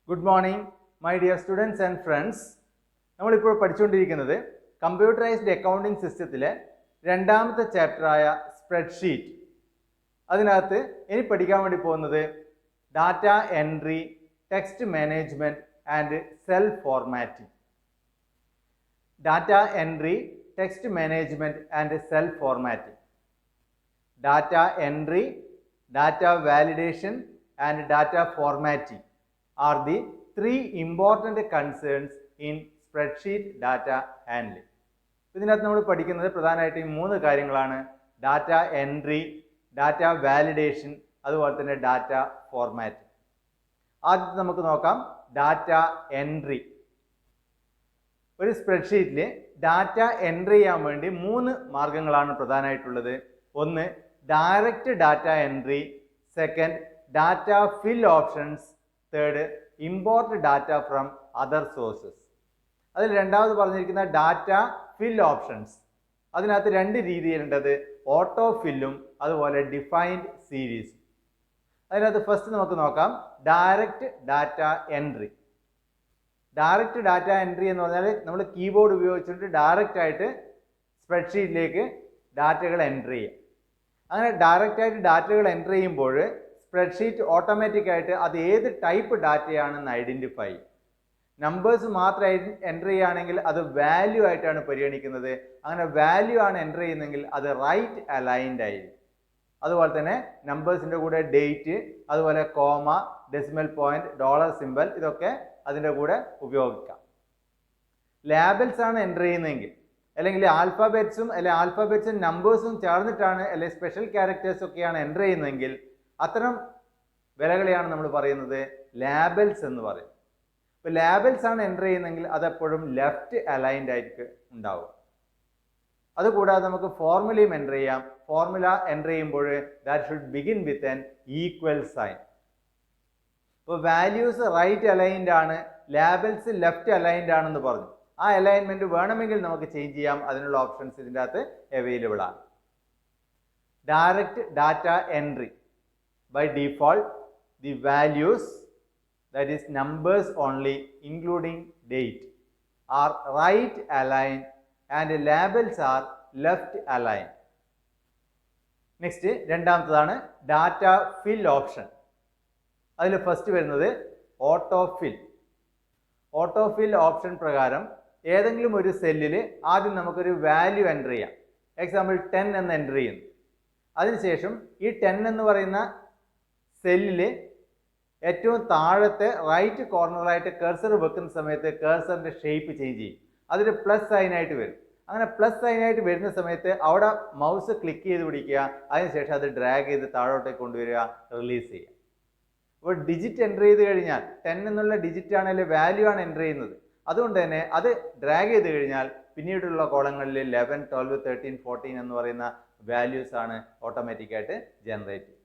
Good morning my dear students and friends. നമ്മളിപ്പോൾ പഠിച്ചുകൊണ്ടിരിക്കുന്നത് computerised accounting സിസ്റ്റത്തിലെ രണ്ടാമത്തെ ചാപ്റ്ററായ സ്പ്രെഡ്ഷീറ്റ്. അതിനകത്ത് ഇനി പഠിക്കാൻ വേണ്ടി പോകുന്നത് data entry, text management and cell formatting. Data entry, text management and cell formatting. Data entry, data validation and data formatting are the three important concerns in spreadsheet data handling. ഇതിനകത്ത് നമ്മൾ പഠിക്കുന്നത് പ്രധാനമായിട്ട് ഈ മൂന്ന് കാര്യങ്ങളാണ്: ഡാറ്റ എൻട്രി, ഡാറ്റ വാലിഡേഷൻ, അതുപോലെ തന്നെ data formatting. ആദ്യം നമുക്ക് നോക്കാം ഡാറ്റ എൻട്രി. ഒരു സ്പ്രെഡ്ഷീറ്റിൽ ഡാറ്റ എൻട്രി ചെയ്യാൻ വേണ്ടി മൂന്ന് മാർഗങ്ങളാണ് പ്രധാനമായിട്ടുള്ളത്. ഒന്ന്, direct data entry. Second, data fill options. Third, import data from other sources. അതിൽ രണ്ടാമത് പറഞ്ഞിരിക്കുന്ന ഡാറ്റ ഫിൽ ഓപ്ഷൻസ്. അതിനകത്ത് രണ്ട് രീതിയിലുണ്ടത്: ഓട്ടോ ഫില്ലും അതുപോലെ ഡിഫൈൻഡ് സീരീസും. അതിനകത്ത് ഫസ്റ്റ് നമുക്ക് നോക്കാം direct data entry. Direct data entry എന്ന് പറഞ്ഞാൽ നമ്മൾ കീബോർഡ് ഉപയോഗിച്ചിട്ട് ഡയറക്റ്റ് ആയിട്ട് സ്പ്രെഡ്ഷീറ്റിലേക്ക് ഡാറ്റകൾ എൻട്രി ചെയ്യാം. അങ്ങനെ ഡയറക്റ്റ് ആയിട്ട് ഡാറ്റകൾ എൻ്റർ ചെയ്യുമ്പോൾ സ്പ്രെഡ്ഷീറ്റ് ഓട്ടോമാറ്റിക്കായിട്ട് അത് ഏത് ടൈപ്പ് ഡാറ്റയാണെന്ന് ഐഡൻറ്റിഫൈ ചെയ്യും. നമ്പേഴ്സ് മാത്രം എൻ്റർ ചെയ്യുകയാണെങ്കിൽ അത് വാല്യൂ ആയിട്ടാണ് പരിഗണിക്കുന്നത്. അങ്ങനെ വാല്യൂ ആണ് എൻ്റർ ചെയ്യുന്നതെങ്കിൽ അത് റൈറ്റ് അലൈൻഡ് ആയിരിക്കും. അതുപോലെ തന്നെ നമ്പേഴ്സിൻ്റെ കൂടെ ഡേറ്റ്, അതുപോലെ comma, decimal point, dollar symbol, ഇതൊക്കെ അതിൻ്റെ കൂടെ ഉപയോഗിക്കാം. ലേബൽസ് ആണ് എൻ്റർ ചെയ്യുന്നതെങ്കിൽ, അല്ലെങ്കിൽ ആൽഫാബെറ്റ്സും അല്ലെങ്കിൽ ആൽഫാബെറ്റ്സും നമ്പേഴ്സും ചേർന്നിട്ടാണ് അല്ലെങ്കിൽ സ്പെഷ്യൽ ക്യാരക്ടേഴ്സ് ഒക്കെയാണ് എൻ്റർ ചെയ്യുന്നതെങ്കിൽ അത്തരം വിലകളെയാണ് നമ്മൾ പറയുന്നത് ലേബൽസ് എന്ന് പറയും. ഇപ്പോൾ ലേബൽസ് ആണ് എൻ്റർ ചെയ്യുന്നതെങ്കിൽ അതെപ്പോഴും ലെഫ്റ്റ് അലൈൻഡ് ആയിട്ട് ഉണ്ടാവും. അതുകൂടാതെ നമുക്ക് ഫോർമുലയും എൻ്റർ ചെയ്യാം. ഫോർമുല എൻ്റർ ചെയ്യുമ്പോൾ that should begin with an equal sign. ഇപ്പോൾ വാല്യൂസ് റൈറ്റ് അലൈൻഡ് ആണ്, ലേബൽസ് ലെഫ്റ്റ് അലൈൻഡ് ആണെന്ന് പറഞ്ഞു. ആ അലൈൻമെന്റ് വേണമെങ്കിൽ നമുക്ക് ചേഞ്ച് ചെയ്യാം. അതിനുള്ള ഓപ്ഷൻസ് ഇതിൻ്റെ അകത്ത് അവൈലബിൾ ആണ്. Direct data entry, by default the values, that is numbers only including date, are right align and labels are left align. Next രണ്ടാമത്തതാണ് ഡാറ്റ ഫിൽ ഓപ്ഷൻ. അതിൽ ഫസ്റ്റ് വരുന്നത് auto fill. Auto fill option പ്രകാരം ഏതെങ്കിലും ഒരു സെല്ലിൽ ആദ്യം നമുക്കൊരു value enter ചെയ്യാം. എക്സാമ്പിൾ 10 എന്ന് എൻ്റർ ചെയ്യുന്നു. അതിനുശേഷം ഈ 10 എന്ന് പറയുന്ന സെല്ലിൽ ഏറ്റവും താഴത്തെ റൈറ്റ് കോർണറായിട്ട് കഴ്സർ വെക്കുന്ന സമയത്ത് കഴ്സറിൻ്റെ ഷേപ്പ് ചേഞ്ച് ചെയ്യും. അതൊരു പ്ലസ് സൈനായിട്ട് വരും. അങ്ങനെ പ്ലസ് സൈനായിട്ട് വരുന്ന സമയത്ത് അവിടെ മൗസ് ക്ലിക്ക് ചെയ്ത് പിടിക്കുക. അതിനുശേഷം അത് ഡ്രാഗ് ചെയ്ത് താഴോട്ടേക്ക് കൊണ്ടുവരിക, റിലീസ് ചെയ്യുക. അപ്പോൾ ഡിജിറ്റ് എൻ്റർ ചെയ്ത് കഴിഞ്ഞാൽ 10 എന്നുള്ള ഡിജിറ്റ് ആണെങ്കിൽ വാല്യൂ ആണ് എൻ്റർ ചെയ്യുന്നത്. അതുകൊണ്ട് തന്നെ അത് ഡ്രാഗ് ചെയ്ത് കഴിഞ്ഞാൽ പിന്നീടുള്ള കോളങ്ങളിൽ 11, 12, 13, 14 എന്ന് പറയുന്ന വാല്യൂസ് ആണ് ഓട്ടോമാറ്റിക്കായിട്ട് ജനറേറ്റ് ചെയ്യുന്നത്.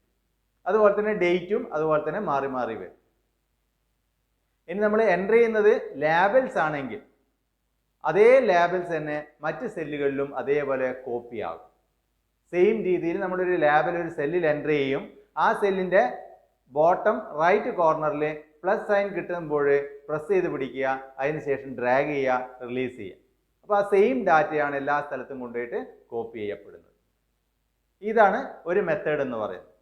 അതുപോലെ തന്നെ ഡേറ്റും അതുപോലെ തന്നെ മാറി മാറി വരും. ഇനി നമ്മൾ എൻ്റർ ചെയ്യുന്നത് ലേബൽസ് ആണെങ്കിൽ അതേ ലേബൽസ് തന്നെ മറ്റ് സെല്ലുകളിലും അതേപോലെ കോപ്പി ആകും. സെയിം രീതിയിൽ നമ്മളൊരു ലേബൽ ഒരു സെല്ലിൽ എൻ്റർ ചെയ്യും. ആ സെല്ലിൻ്റെ ബോട്ടം റൈറ്റ് കോർണറിൽ പ്ലസ് സൈൻ കിട്ടുമ്പോൾ പ്രസ് ചെയ്ത് പിടിക്കുക, അതിനുശേഷം ഡ്രാഗ് ചെയ്യുക, റിലീസ് ചെയ്യുക. അപ്പോൾ ആ സെയിം ഡാറ്റയാണ് എല്ലാ സ്ഥലത്തും കൊണ്ടുപോയിട്ട് കോപ്പി ചെയ്യപ്പെടുന്നത്. ഇതാണ് ഒരു മെത്തേഡ് എന്ന് പറയുന്നത്.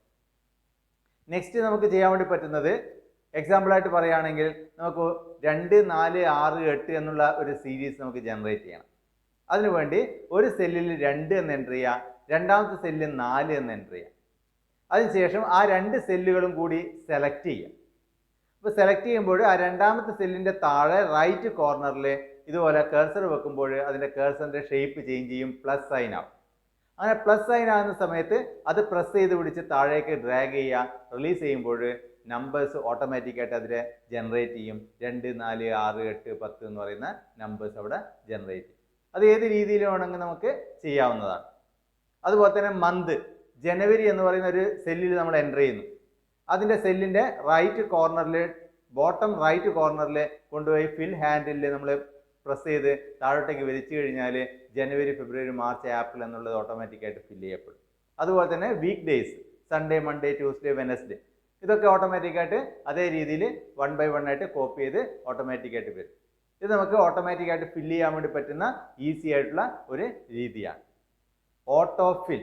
നെക്സ്റ്റ് നമുക്ക് ചെയ്യാൻ വേണ്ടി പറ്റുന്നത്, എക്സാമ്പിളായിട്ട് പറയുകയാണെങ്കിൽ നമുക്ക് 2, 4, 6, 8 എന്നുള്ള ഒരു സീരീസ് നമുക്ക് ജനറേറ്റ് ചെയ്യണം. അതിനുവേണ്ടി ഒരു സെല്ലിൽ 2 എന്ന് എൻ്റർ ചെയ്യുക, രണ്ടാമത്തെ സെല്ലിൽ 4 എന്ന് എൻ്റർ ചെയ്യുക. അതിനുശേഷം ആ രണ്ട് സെല്ലുകളും കൂടി സെലക്ട് ചെയ്യുക. അപ്പോൾ സെലക്ട് ചെയ്യുമ്പോൾ ആ രണ്ടാമത്തെ സെല്ലിൻ്റെ താഴെ റൈറ്റ് കോർണറിൽ ഇതുപോലെ കഴ്സർ വെക്കുമ്പോൾ അതിൻ്റെ കഴ്സറിൻ്റെ ഷേപ്പ് ചേഞ്ച് ചെയ്യും, പ്ലസ് സൈൻ ആവും. അങ്ങനെ പ്ലസ് സൈൻ ആകുന്ന സമയത്ത് അത് പ്രസ് ചെയ്ത് പിടിച്ച് താഴേക്ക് ഡ്രാഗ് ചെയ്യുക, റിലീസ് ചെയ്യുമ്പോൾ നമ്പേഴ്സ് ഓട്ടോമാറ്റിക്കായിട്ട് അതിൽ ജനറേറ്റ് ചെയ്യും. 2, 4, 6, 8, 10 എന്ന് പറയുന്ന നമ്പേഴ്സ് അവിടെ ജനറേറ്റ് ചെയ്യും. അത് ഏത് രീതിയിൽ വേണമെങ്കിൽ നമുക്ക് ചെയ്യാവുന്നതാണ്. അതുപോലെ തന്നെ മന്ത്, ജനുവരി എന്ന് പറയുന്ന ഒരു സെല്ലിൽ നമ്മൾ എൻ്റർ ചെയ്യുന്നു. അതിൻ്റെ സെല്ലിൻ്റെ റൈറ്റ് കോർണറിൽ ബോട്ടം റൈറ്റ് കോർണറിൽ കൊണ്ടുപോയി ഫിൽ ഹാൻഡിൽ നമ്മൾ പ്രസ് ചെയ്ത് താഴോട്ടേക്ക് വലിച്ചു കഴിഞ്ഞാൽ ജനുവരി, ഫെബ്രുവരി, മാർച്ച്, ഏപ്രിൽ എന്നുള്ളത് ഓട്ടോമാറ്റിക്കായിട്ട് ഫില്ല് ചെയ്യപ്പെടും. അതുപോലെ തന്നെ weekdays, Sunday, Monday, Tuesday, Wednesday, ഇതൊക്കെ ഓട്ടോമാറ്റിക്കായിട്ട് അതേ രീതിയിൽ 1 by 1 ആയിട്ട് കോപ്പി ചെയ്ത് ഓട്ടോമാറ്റിക്കായിട്ട് വരും. ഇത് നമുക്ക് ഓട്ടോമാറ്റിക്കായിട്ട് ഫില്ല് ചെയ്യാൻ വേണ്ടി പറ്റുന്ന ഈസി ആയിട്ടുള്ള ഒരു രീതിയാണ്. Autofill.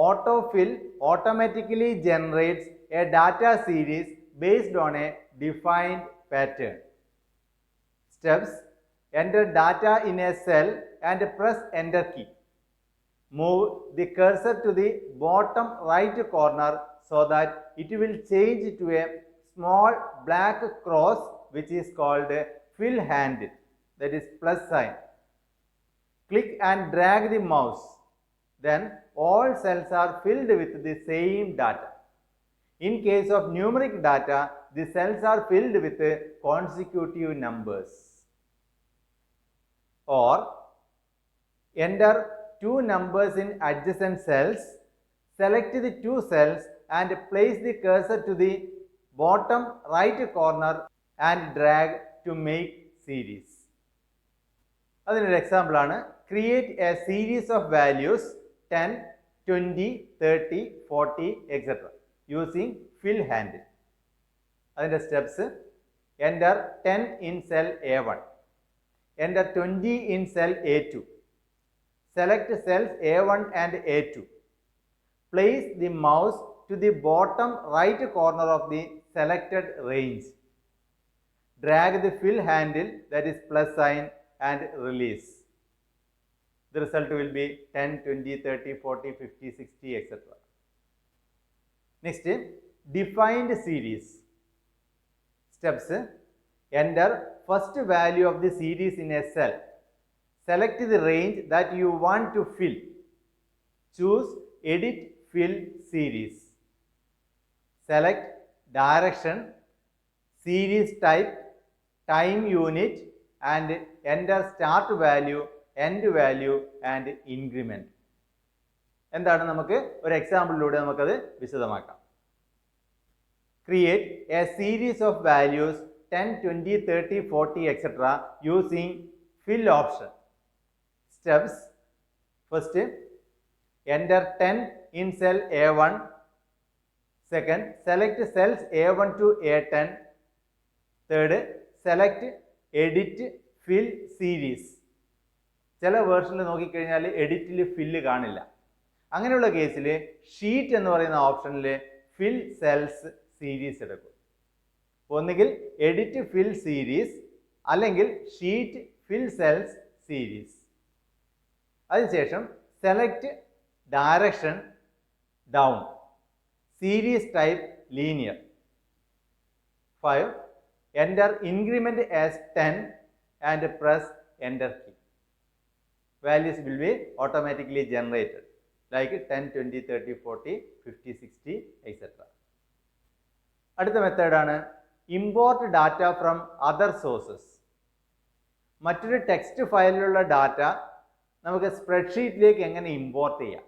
Autofill automatically generates a data series based on a defined pattern. Steps: enter data in a cell and press enter key. Move the cursor to the bottom right corner so that it will change to a small black cross which is called fill handle, that is plus sign. Click and drag the mouse. Then all cells are filled with the same data. In case of numeric data, the cells are filled with consecutive numbers. Or enter two numbers in adjacent cells, select the two cells and place the cursor to the bottom right corner and drag to make series. അതിനൊരു example ആണ് create a series of values 10, 20, 30, 40, etc. using fill handle. അതിന്റെ steps: enter 10 in cell A1, enter 20 in cell A2, select cells A1 and A2, place the mouse to the bottom right corner of the selected range, drag the fill handle, that is plus sign, and release. The result will be 10, 20, 30, 40, 50, 60, etc. Next, defined series. Steps: enter first value of the series in a cell. Select the range that you want to fill. Choose edit fill series. Select direction, series type, time unit, and enter start value, end value, and increment. എന്താണ് നമുക്ക് ഒരു എക്സാമ്പിളിലൂടെ നമുക്കത് വിശദമാക്കാം. Create a series of values 10, 20, 30, 40, etc. using fill option. Steps: first, enter 10 in cell A1. Second, select cells A1 to A10. Third, select edit fill series. ചില വേർഷനിൽ നോക്കിക്കഴിഞ്ഞാൽ എഡിറ്റിൽ fill കാണില്ല. അങ്ങനെയുള്ള കേസിൽ sheet എന്ന് പറയുന്ന ഓപ്ഷനിൽ ഫിൽ സെൽസ് സീരീസ് എടുക്കും. ഒന്നുകിൽ എഡിറ്റ് ഫിൽ സീരീസ് അല്ലെങ്കിൽ ഷീറ്റ് ഫിൽ സെൽസ് സീരീസ്. അതിനുശേഷം select direction down, series type linear. 5. Enter increment as 10 and press enter key. Values will be automatically generated like 10, 20, 30, 40, 50, 60, etc. അടുത്ത മെത്തേഡാണ് import data from other sources. മറ്റൊരു text ഫയലിലുള്ള data നമുക്ക് സ്പ്രെഡ്ഷീറ്റിലേക്ക് എങ്ങനെ import ചെയ്യാം,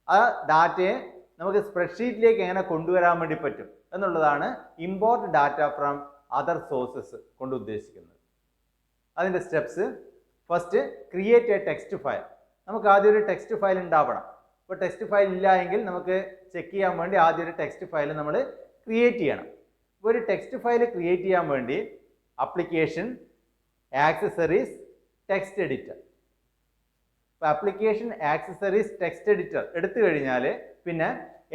ആ ഡാറ്റയെ നമുക്ക് സ്പ്രെഡ്ഷീറ്റിലേക്ക് എങ്ങനെ കൊണ്ടുവരാൻ വേണ്ടി പറ്റും എന്നുള്ളതാണ് import data from other sources കൊണ്ട് ഉദ്ദേശിക്കുന്നത്. അതിൻ്റെ steps: first, create A text file. നമുക്ക് ആദ്യം ഒരു ടെക്സ്റ്റ് ഫയൽ ഉണ്ടാവണം. ഇപ്പോൾ ടെക്സ്റ്റ് ഫയൽ ഇല്ല എങ്കിൽ നമുക്ക് ചെക്ക് ചെയ്യാൻ വേണ്ടി ആദ്യം ഒരു ടെക്സ്റ്റ് ഫയൽ നമ്മൾ ക്രിയേറ്റ് ചെയ്യണം. ഇപ്പോൾ ഒരു ടെക്സ്റ്റ് ഫയൽ ക്രിയേറ്റ് ചെയ്യാൻ വേണ്ടി ആപ്ലിക്കേഷൻ, ആക്സസറീസ്, ടെക്സ്റ്റ് എഡിറ്റർ. ഇപ്പോൾ ആപ്ലിക്കേഷൻ, ആക്സസറീസ്, ടെക്സ്റ്റ് എഡിറ്റർ എടുത്തു കഴിഞ്ഞാൽ പിന്നെ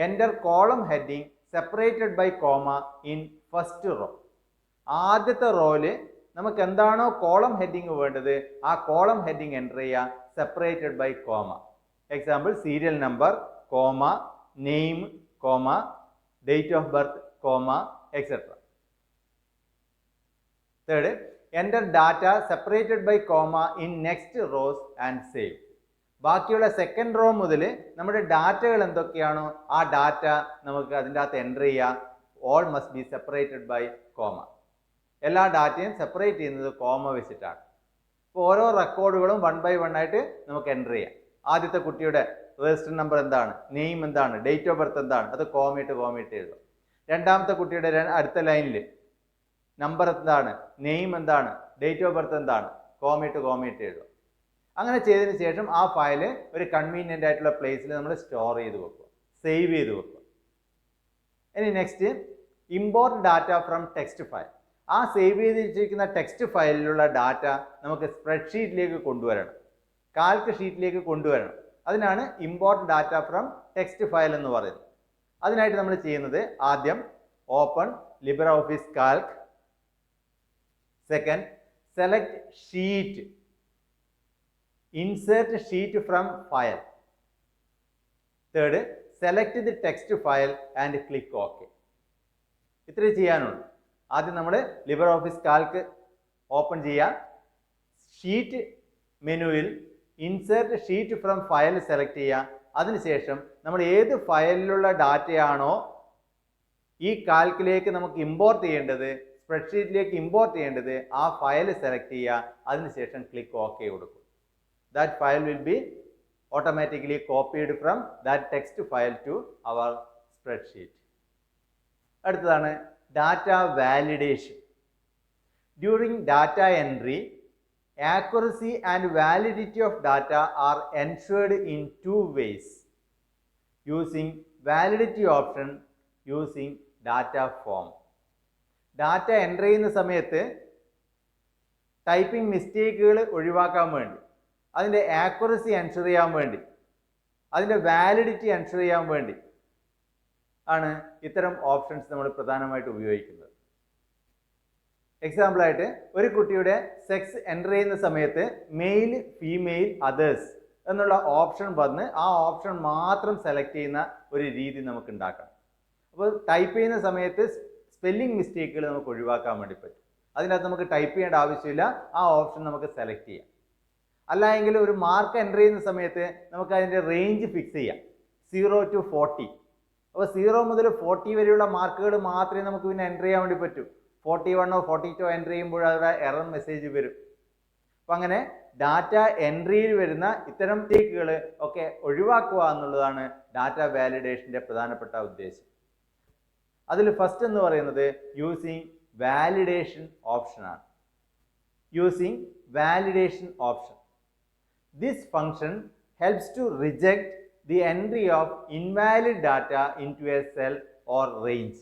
enter column heading separated by comma in first row. ആദ്യത്തെ റോയിൽ നമുക്ക് എന്താണോ കോളം ഹെഡിങ് വേണ്ടത് ആ കോളം ഹെഡിങ് എൻ്റർ ചെയ്യുക, separated by comma. Example: serial number, comma, name, comma, date of birth, comma, etcetera. Third, enter data separated by comma in next rows and save. ബാക്കിയുള്ള second row മുതൽ നമ്മുടെ ഡാറ്റകൾ എന്തൊക്കെയാണോ ആ data നമുക്ക് അതിൻ്റെ അകത്ത് enter ചെയ്യാം. All must be separated by comma. എല്ലാ ഡാറ്റയും സെപ്പറേറ്റ് ചെയ്യുന്നത് കോമ വെച്ചിട്ടാണ്. ഇപ്പോൾ ഓരോ റെക്കോർഡുകളും 1 by 1 ആയിട്ട് നമുക്ക് എൻ്റർ ചെയ്യാം. ആദ്യത്തെ കുട്ടിയുടെ രജിസ്റ്റർ നമ്പർ എന്താണ്, നെയിം എന്താണ്, ഡേറ്റ് ഓഫ് ബർത്ത് എന്താണ്, അത് കോമയിട്ട് എഴുതും. രണ്ടാമത്തെ കുട്ടിയുടെ അടുത്ത ലൈനിൽ നമ്പർ എന്താണ്, നെയിം എന്താണ്, ഡേറ്റ് ഓഫ് ബർത്ത് എന്താണ്, കോമയിട്ട് എഴുതും. അങ്ങനെ ചെയ്തതിന് ശേഷം ആ ഫയൽ ഒരു കൺവീനിയൻ്റ് ആയിട്ടുള്ള പ്ലേസിൽ നമ്മൾ സ്റ്റോർ ചെയ്ത് വെക്കുക, സേവ് ചെയ്ത് വെക്കുക. ഇനി next import data from text file. ആ സേവ് ചെയ്ത് വെച്ചിരിക്കുന്ന ടെക്സ്റ്റ് ഫയലിലുള്ള ഡാറ്റ നമുക്ക് സ്പ്രെഡ്ഷീറ്റിലേക്ക് കൊണ്ടുവരണം, കാൽക്ക് ഷീറ്റിലേക്ക് കൊണ്ടുവരണം. അതിനാണ് import data from text file എന്ന് പറയുന്നത്. അതിനായിട്ട് നമ്മൾ ചെയ്യുന്നത് ആദ്യം open Libre office Calc, second select sheet, insert sheet from file, third select the text file and click okay. ഇത്രേ ചെയ്യാനുള്ളൂ. ആദ്യം നമ്മൾ ലിബ്രെ ഓഫീസ് കാൽക്ക് ഓപ്പൺ ചെയ്യുക, ഷീറ്റ് മെനുവിൽ insert sheet from file select ചെയ്യുക. അതിനുശേഷം നമ്മൾ ഏത് ഫയലിലുള്ള ഡാറ്റയാണോ ഈ കാൽക്കിലേക്ക് നമുക്ക് ഇമ്പോർട്ട് ചെയ്യേണ്ടത്, സ്പ്രെഡ്ഷീറ്റിലേക്ക് ഇമ്പോർട്ട് ചെയ്യേണ്ടത്, ആ ഫയൽ സെലക്ട് ചെയ്യുക. അതിനുശേഷം ക്ലിക്ക് ഓക്കെ കൊടുക്കും. That file will be automatically copied from that text file to our spreadsheet. അടുത്തതാണ് data validation. During data entry, accuracy and validity of data are ensured in two ways: using validity option, using data form. Data enter ചെയ്യുന്ന സമയത്ത് typing മിസ്റ്റേക്കുകൾ ഒഴിവാക്കാൻ വേണ്ടി, അതിൻ്റെ accuracy ensure ചെയ്യാൻ വേണ്ടി, അതിൻ്റെ validity ensure ചെയ്യാൻ വേണ്ടി ആണ് ഇത്തരം ഓപ്ഷൻസ് നമ്മൾ പ്രധാനമായിട്ട് ഉപയോഗിക്കുന്നത്. എക്സാമ്പിളായിട്ട് ഒരു കുട്ടിയുടെ സെക്സ് എൻ്റർ ചെയ്യുന്ന സമയത്ത് മെയിൽ, ഫീമെയിൽ, അതേഴ്സ് എന്നുള്ള ഓപ്ഷൻ വന്ന് ആ ഓപ്ഷൻ മാത്രം സെലക്ട് ചെയ്യുന്ന ഒരു രീതി നമുക്ക് ഉണ്ടാക്കാം. അപ്പോൾ ടൈപ്പ് ചെയ്യുന്ന സമയത്ത് സ്പെല്ലിംഗ് മിസ്റ്റേക്കുകൾ നമുക്ക് ഒഴിവാക്കാൻ വേണ്ടി പറ്റും. അതിനകത്ത് നമുക്ക് ടൈപ്പ് ചെയ്യേണ്ട ആവശ്യമില്ല, ആ ഓപ്ഷൻ നമുക്ക് സെലക്ട് ചെയ്യാം. അല്ല എങ്കിൽ ഒരു മാർക്ക് എൻ്റർ ചെയ്യുന്ന സമയത്ത് നമുക്ക് അതിൻ്റെ റേഞ്ച് ഫിക്സ് ചെയ്യാം, 0 to 40. അപ്പോൾ 0 മുതൽ 40 വരെയുള്ള മാർക്കുകൾ മാത്രമേ നമുക്ക് പിന്നെ എൻ്റർ ചെയ്യാൻ വേണ്ടി പറ്റൂ. 41 or 42 എൻ്റർ ചെയ്യുമ്പോൾ അവിടെ എറർ മെസ്സേജ് വരും. അപ്പം അങ്ങനെ ഡാറ്റ എൻട്രിയിൽ വരുന്ന ഇത്തരം മിസ്റ്റേക്കുകൾ ഒക്കെ ഒഴിവാക്കുക എന്നുള്ളതാണ് ഡാറ്റ വാലിഡേഷൻ്റെ പ്രധാനപ്പെട്ട ഉദ്ദേശം. അതിൽ ഫസ്റ്റ് എന്ന് പറയുന്നത് യൂസിങ് വാലിഡേഷൻ ഓപ്ഷനാണ്. Using validation option. This function helps to reject the entry of invalid data into a cell or range.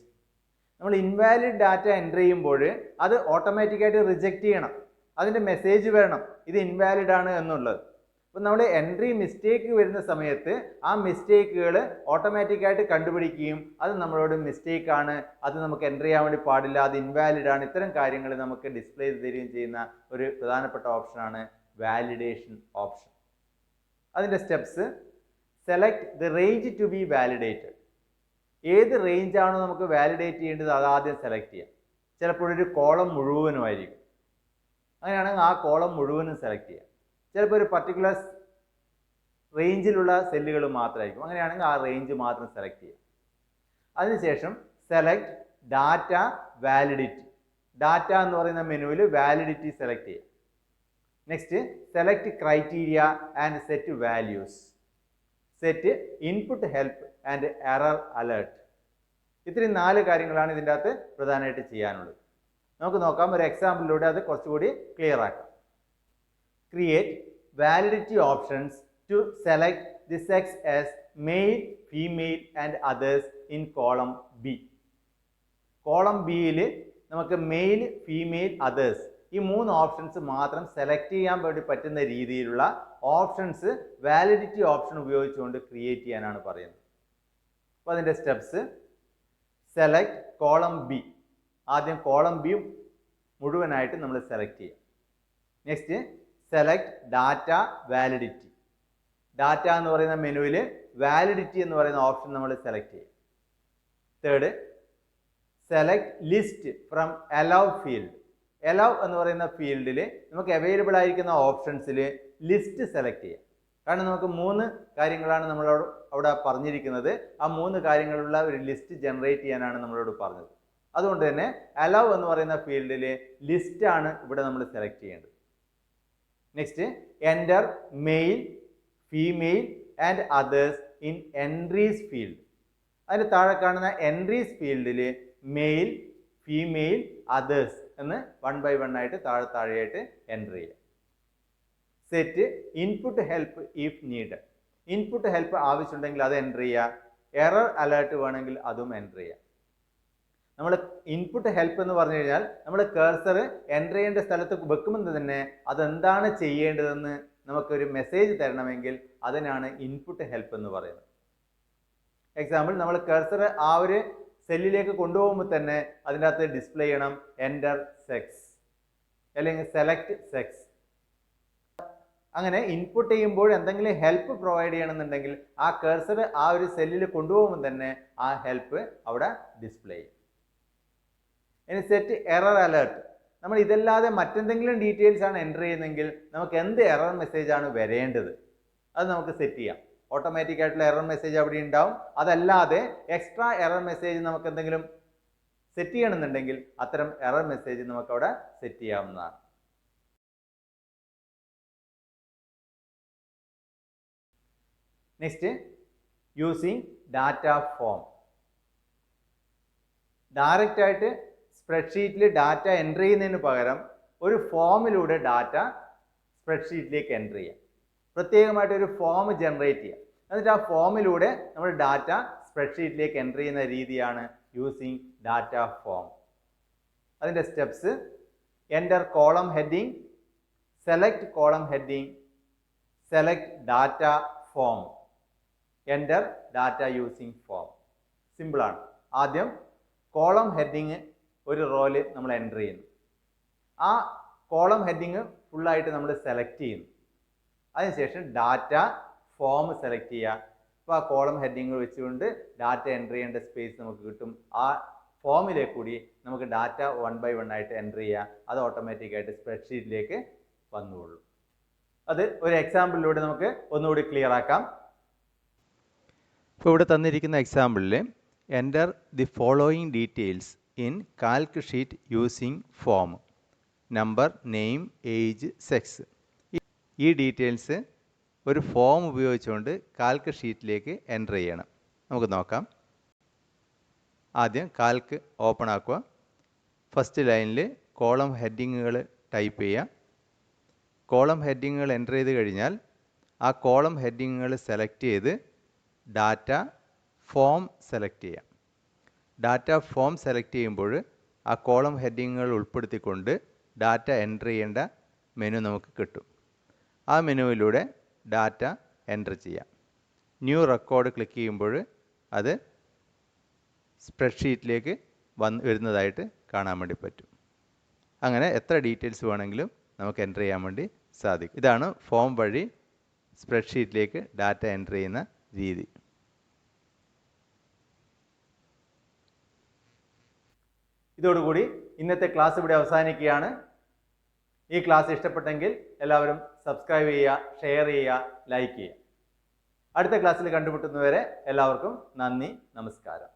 നമ്മൾ ഇൻവാലിഡ് ഡാറ്റ എൻ്റർ ചെയ്യുമ്പോൾ അത് ഓട്ടോമാറ്റിക്കായിട്ട് റിജക്റ്റ് ചെയ്യണം, അതിൻ്റെ മെസ്സേജ് വരണം ഇത് ഇൻവാലിഡ് ആണ് എന്നുള്ളത്. അപ്പം നമ്മൾ എൻട്രി മിസ്റ്റേക്ക് വരുന്ന സമയത്ത് ആ മിസ്റ്റേക്കുകൾ ഓട്ടോമാറ്റിക്കായിട്ട് കണ്ടുപിടിക്കുകയും അത് നമ്മളോട് മിസ്റ്റേക്കാണ്, അത് നമുക്ക് എൻ്റർ ചെയ്യാൻ വേണ്ടി പാടില്ല, അത് ഇൻവാലിഡ് ആണ്, ഇത്തരം കാര്യങ്ങൾ നമുക്ക് ഡിസ്പ്ലേ ചെയ്ത് തരികയും ചെയ്യുന്ന ഒരു പ്രധാനപ്പെട്ട ഓപ്ഷനാണ് വാലിഡേഷൻ ഓപ്ഷൻ. അതിൻ്റെ steps: select the range to be validated. ഏത് റേഞ്ചാണോ നമുക്ക് വാലിഡേറ്റ് ചെയ്യേണ്ടത് അത് ആദ്യം സെലക്ട് ചെയ്യാം. ചിലപ്പോഴൊരു കോളം മുഴുവനും ആയിരിക്കും, അങ്ങനെയാണെങ്കിൽ ആ കോളം മുഴുവനും സെലക്ട് ചെയ്യാം. ചിലപ്പോൾ ഒരു പർട്ടിക്കുലർ റേഞ്ചിലുള്ള സെല്ലുകൾ മാത്രമായിരിക്കും, അങ്ങനെയാണെങ്കിൽ ആ റേഞ്ച് മാത്രം സെലക്ട് ചെയ്യാം. അതിനുശേഷം സെലക്ട് ഡാറ്റ വാലിഡിറ്റി. ഡാറ്റ എന്ന് പറയുന്ന മെനുവിൽ വാലിഡിറ്റി സെലക്ട് ചെയ്യാം. Next select criteria and set values. Set input help and error alert. ഇത്രയും 4 കാര്യങ്ങളാണ് ഇതിൻ്റെ അകത്ത് പ്രധാനമായിട്ട് ചെയ്യാനുള്ളത്. നമുക്ക് നോക്കാം, ഒരു എക്സാമ്പിളിലൂടെ അത് കുറച്ചുകൂടി ക്ലിയർ ആക്കാം. Create validity options to select the sex as male, female and others in column B. Column ബിയിൽ നമുക്ക് മെയിൽ, ഫീമെയിൽ, അതേഴ്സ് ഈ 3 ഓപ്ഷൻസ് മാത്രം സെലക്ട് ചെയ്യാൻ വേണ്ടി പറ്റുന്ന രീതിയിലുള്ള ഓപ്ഷൻസ് വാലിഡിറ്റി ഓപ്ഷൻ ഉപയോഗിച്ചുകൊണ്ട് ക്രിയേറ്റ് ചെയ്യാനാണ് പറയുന്നത്. അപ്പോൾ അതിൻ്റെ സ്റ്റെപ്സ്: സെലക്ട് കോളം ബി. ആദ്യം കോളം ബി മുഴുവനായിട്ട് നമ്മൾ സെലക്ട് ചെയ്യാം. Next select data validity. Data എന്ന് പറയുന്ന മെനുവിൽ വാലിഡിറ്റി എന്ന് പറയുന്ന ഓപ്ഷൻ നമ്മൾ സെലക്ട് ചെയ്യും. Third select list from allow field. Allow എന്ന് പറയുന്ന ഫീൽഡിൽ നമുക്ക് അവൈലബിൾ ആയിരിക്കുന്ന ഓപ്ഷൻസിൽ ലിസ്റ്റ് സെലക്ട് ചെയ്യാം. കാരണം നമുക്ക് 3 കാര്യങ്ങളാണ് നമ്മളോട് അവിടെ പറഞ്ഞിരിക്കുന്നത്. ആ 3 കാര്യങ്ങളുള്ള ഒരു ലിസ്റ്റ് ജനറേറ്റ് ചെയ്യാനാണ് നമ്മളോട് പറഞ്ഞത്. അതുകൊണ്ട് തന്നെ അലൗ എന്ന് പറയുന്ന ഫീൽഡിൽ ലിസ്റ്റാണ് ഇവിടെ നമ്മൾ സെലക്ട് ചെയ്യേണ്ടത്. Next enter male, female and others in entries field. അതിന് താഴെ കാണുന്ന എൻട്രീസ് ഫീൽഡിൽ മെയിൽ, ഫീമെയിൽ, അതേഴ്സ് എന്ന് 1 by 1 ആയിട്ട് താഴെയായിട്ട് എൻ്റർ ചെയ്യുക. Set input help if need. Input help ആവശ്യമുണ്ടെങ്കിൽ അത് എൻ്റർ ചെയ്യുക. എറർ അലേർട്ട് വേണമെങ്കിൽ അതും എൻ്റർ ചെയ്യുക. നമ്മൾ ഇൻപുട്ട് ഹെൽപ്പ് എന്ന് പറഞ്ഞു കഴിഞ്ഞാൽ നമ്മൾ കഴ്സർ എൻ്റർ ചെയ്യേണ്ട സ്ഥലത്ത് വെക്കുമ്പോൾ തന്നെ അതെന്താണ് ചെയ്യേണ്ടതെന്ന് നമുക്കൊരു മെസ്സേജ് തരണമെങ്കിൽ അതിനാണ് ഇൻപുട്ട് ഹെൽപ്പ് എന്ന് പറയുന്നത്. എക്സാമ്പിൾ, നമ്മൾ കഴ്സർ ആ ഒരു സെല്ലിലേക്ക് കൊണ്ടുപോകുമ്പോൾ തന്നെ അതിൻ്റെ അകത്ത് ഡിസ്പ്ലേ ചെയ്യണം എൻ്റർ സെക്സ് അല്ലെങ്കിൽ സെലക്ട് സെക്സ്. അങ്ങനെ ഇൻപുട്ട് ചെയ്യുമ്പോൾ എന്തെങ്കിലും ഹെൽപ്പ് പ്രൊവൈഡ് ചെയ്യണമെന്നുണ്ടെങ്കിൽ ആ കഴ്സർ ആ ഒരു സെല്ലിൽ കൊണ്ടുപോകുമ്പോൾ തന്നെ ആ ഹെൽപ്പ് അവിടെ ഡിസ്പ്ലേ ചെയ്യും. ഇനി സെറ്റ് എറർ അലേർട്ട്. നമ്മൾ ഇതല്ലാതെ മറ്റെന്തെങ്കിലും ഡീറ്റെയിൽസ് ആണ് എൻ്റർ ചെയ്യുന്നതെങ്കിൽ നമുക്ക് എന്ത് എറർ മെസ്സേജ് ആണ് വരേണ്ടത് അത് നമുക്ക് സെറ്റ് ചെയ്യാം. ഓട്ടോമാറ്റിക് ആയിട്ടുള്ള എറർ മെസ്സേജ് അവിടെ ഉണ്ടാവും. അതല്ലാതെ എക്സ്ട്രാ എറർ മെസ്സേജ് നമുക്ക് എന്തെങ്കിലും സെറ്റ് ചെയ്യണമെന്നുണ്ടെങ്കിൽ അത്തരം എറർ മെസ്സേജ് നമുക്ക് അവിടെ സെറ്റ് ചെയ്യാവുന്നതാണ്. Next, using data form. Direct ആയിട്ട് സ്പ്രെഡ്ഷീറ്റിൽ ഡാറ്റ എൻ്റർ ചെയ്യുന്നതിന് പകരം ഒരു ഫോമിലൂടെ ഡാറ്റ സ്പ്രെഡ്ഷീറ്റിലേക്ക് എൻ്റർ ചെയ്യാം. പ്രത്യേകമായിട്ട് ഒരു ഫോം ജനറേറ്റ് ചെയ്യാം. എന്നിട്ട് ആ ഫോമിലൂടെ നമ്മൾ ഡാറ്റ സ്പ്രെഡ്ഷീറ്റിലേക്ക് എൻ്റർ ചെയ്യുന്ന രീതിയാണ് യൂസിങ് ഡാറ്റ ഫോം. അതിൻ്റെ steps: enter column heading, select column heading, select data form, enter data using form. സിമ്പിളാണ്. ആദ്യം കോളം ഹെഡിങ് ഒരു റോയിൽ നമ്മൾ എൻ്റർ ചെയ്യുന്നു. ആ കോളം ഹെഡിങ് ഫുള്ളായിട്ട് നമ്മൾ സെലക്ട് ചെയ്യുന്നു. അതിനുശേഷം ഡാറ്റ ഫോം സെലക്ട് ചെയ്യുക. അപ്പോൾ ആ കോളം ഹെഡിങ് വെച്ചുകൊണ്ട് ഡാറ്റ എൻ്റർ ചെയ്യേണ്ട സ്പേസ് നമുക്ക് കിട്ടും. ആ ഫോമിലേക്ക് കൂടി നമുക്ക് ഡാറ്റ 1 by 1 ആയിട്ട് എൻ്റർ ചെയ്യുക. അത് ഓട്ടോമാറ്റിക്കായിട്ട് സ്പ്രെഡ്ഷീറ്റിലേക്ക് വന്നുകൊള്ളൂ. അത് ഒരു എക്സാമ്പിളിലൂടെ നമുക്ക് ഒന്നുകൂടി ക്ലിയർ ആക്കാം. ഇപ്പോൾ ഇവിടെ തന്നിരിക്കുന്ന എക്സാമ്പിളിൽ enter the following details in calc sheet using form: number, name, age, sex. ഈ ഡീറ്റെയിൽസ് ഒരു ഫോം ഉപയോഗിച്ചുകൊണ്ട് കാൽക്ക് ഷീറ്റിലേക്ക് എൻ്റർ ചെയ്യണം. നമുക്ക് നോക്കാം. ആദ്യം കാൽക്ക് ഓപ്പൺ ആക്കുക. ഫസ്റ്റ് ലൈനിൽ കോളം ഹെഡിങ്ങുകൾ ടൈപ്പ് ചെയ്യുക. കോളം ഹെഡിങ്ങുകൾ എൻ്റർ ചെയ്ത് കഴിഞ്ഞാൽ ആ കോളം ഹെഡിങ്ങുകൾ സെലക്ട് ചെയ്ത് ഡാറ്റ ഫോം സെലക്ട് ചെയ്യാം. ഡാറ്റ ഫോം സെലക്ട് ചെയ്യുമ്പോൾ ആ കോളം ഹെഡിങ്ങുകൾ ഉൾപ്പെടുത്തിക്കൊണ്ട് ഡാറ്റ എൻ്റർ ചെയ്യേണ്ട മെനു നമുക്ക് കിട്ടും. ആ മെനുവിലൂടെ ഡാറ്റ എൻ്റർ ചെയ്യാം. ന്യൂ റെക്കോർഡ് ക്ലിക്ക് ചെയ്യുമ്പോൾ അത് സ്പ്രെഡ്ഷീറ്റിലേക്ക് വരുന്നതായിട്ട് കാണാൻ വേണ്ടി പറ്റും. അങ്ങനെ എത്ര ഡീറ്റെയിൽസ് വേണമെങ്കിലും നമുക്ക് എൻ്റർ ചെയ്യാൻ വേണ്ടി സാധിക്കും. ഇതാണ് ഫോം വഴി സ്പ്രെഡ്ഷീറ്റിലേക്ക് ഡാറ്റ എൻ്റർ ചെയ്യുന്ന രീതി. ഇതോടുകൂടി ഇന്നത്തെ ക്ലാസ് ഇവിടെ അവസാനിക്കുകയാണ്. ഈ ക്ലാസ് ഇഷ്ടപ്പെട്ടെങ്കിൽ എല്ലാവരും സബ്സ്ക്രൈബ് ചെയ്യുക, ഷെയർ ചെയ്യുക, ലൈക്ക് ചെയ്യുക. അടുത്ത ക്ലാസ്സിൽ കണ്ടുമുട്ടുന്നവരെ എല്ലാവർക്കും നന്ദി, നമസ്കാരം.